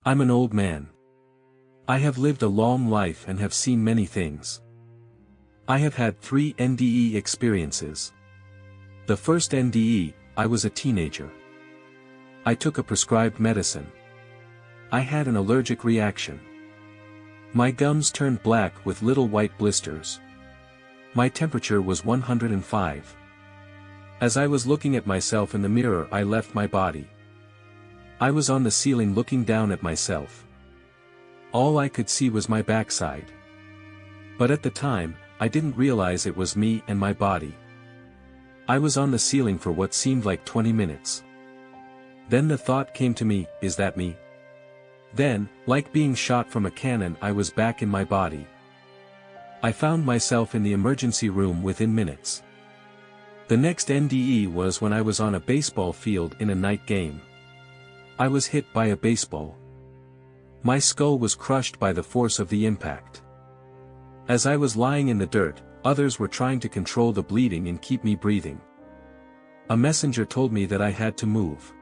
I'm an old man. I have lived a long life and have seen many things. I have had 3 NDE experiences. The first NDE, I was a teenager. I took a prescribed medicine. I had an allergic reaction. My gums turned black with little white blisters. My temperature was 105. As I was looking at myself in the mirror, I left my body. I was on the ceiling looking down at myself. All I could see was my backside. But at the time, I didn't realize it was me and my body. I was on the ceiling for what seemed like 20 minutes. Then the thought came to me, is that me? Then, like being shot from a cannon, I was back in my body. I found myself in the emergency room within minutes. The next NDE was when I was on a baseball field in a night game. I was hit by a baseball. My skull was crushed by the force of the impact. As I was lying in the dirt, others were trying to control the bleeding and keep me breathing. A messenger told me that I had to move.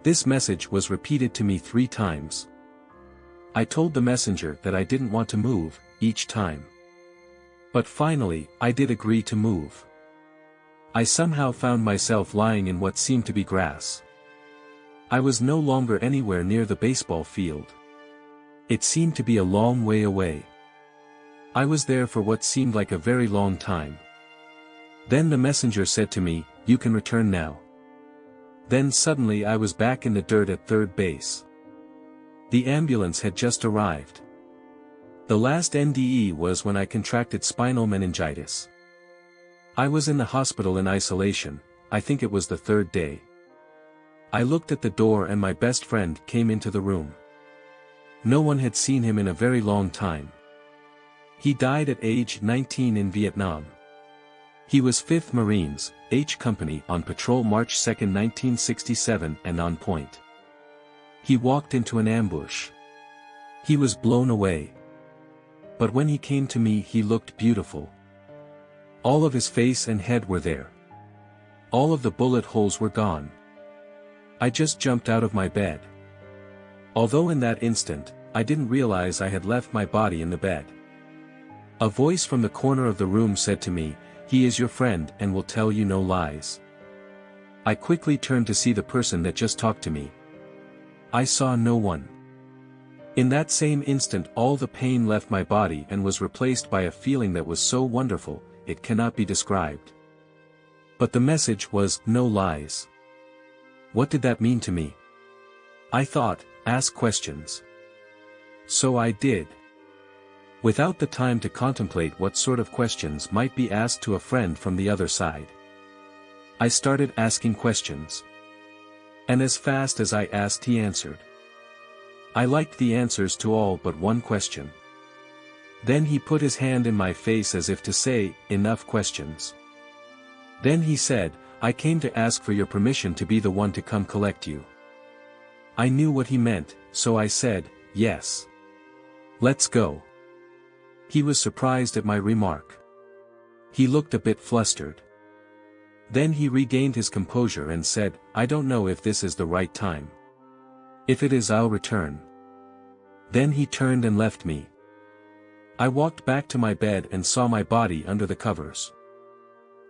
This message was repeated to me 3 times. I told the messenger that I didn't want to move, each time. But finally, I did agree to move. I somehow found myself lying in what seemed to be grass. I was no longer anywhere near the baseball field. It seemed to be a long way away. I was there for what seemed like a very long time. Then the messenger said to me, "You can return now." Then suddenly I was back in the dirt at third base. The ambulance had just arrived. The last NDE was when I contracted spinal meningitis. I was in the hospital in isolation. I think it was the 3rd day. I looked at the door and my best friend came into the room. No one had seen him in a very long time. He died at age 19 in Vietnam. He was 5th Marines, H Company, on patrol March 2, 1967, and on point. He walked into an ambush. He was blown away. But when he came to me, he looked beautiful. All of his face and head were there. All of the bullet holes were gone. I just jumped out of my bed. Although in that instant, I didn't realize I had left my body in the bed. A voice from the corner of the room said to me, "He is your friend and will tell you no lies." I quickly turned to see the person that just talked to me. I saw no one. In that same instant, all the pain left my body and was replaced by a feeling that was so wonderful, it cannot be described. But the message was, "No lies." What did that mean to me? I thought, ask questions. So I did. Without the time to contemplate what sort of questions might be asked to a friend from the other side. I started asking questions. And as fast as I asked, he answered. I liked the answers to all but one question. Then he put his hand in my face as if to say, "Enough questions." Then he said, "I came to ask for your permission to be the one to come collect you." I knew what he meant, so I said, "Yes. Let's go." He was surprised at my remark. He looked a bit flustered. Then he regained his composure and said, "I don't know if this is the right time. If it is, I'll return." Then he turned and left me. I walked back to my bed and saw my body under the covers.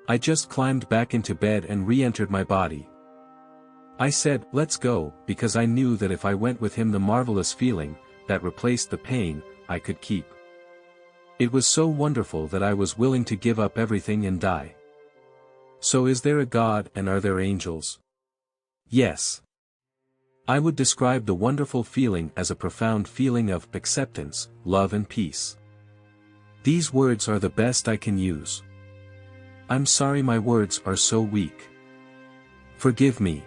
I just climbed back into bed and re-entered my body. I said, "Let's go," because I knew that if I went with him, the marvelous feeling, that replaced the pain, I could keep. It was so wonderful that I was willing to give up everything and die. So is there a God and are there angels? Yes. I would describe the wonderful feeling as a profound feeling of acceptance, love and peace. These words are the best I can use. I'm sorry my words are so weak. Forgive me.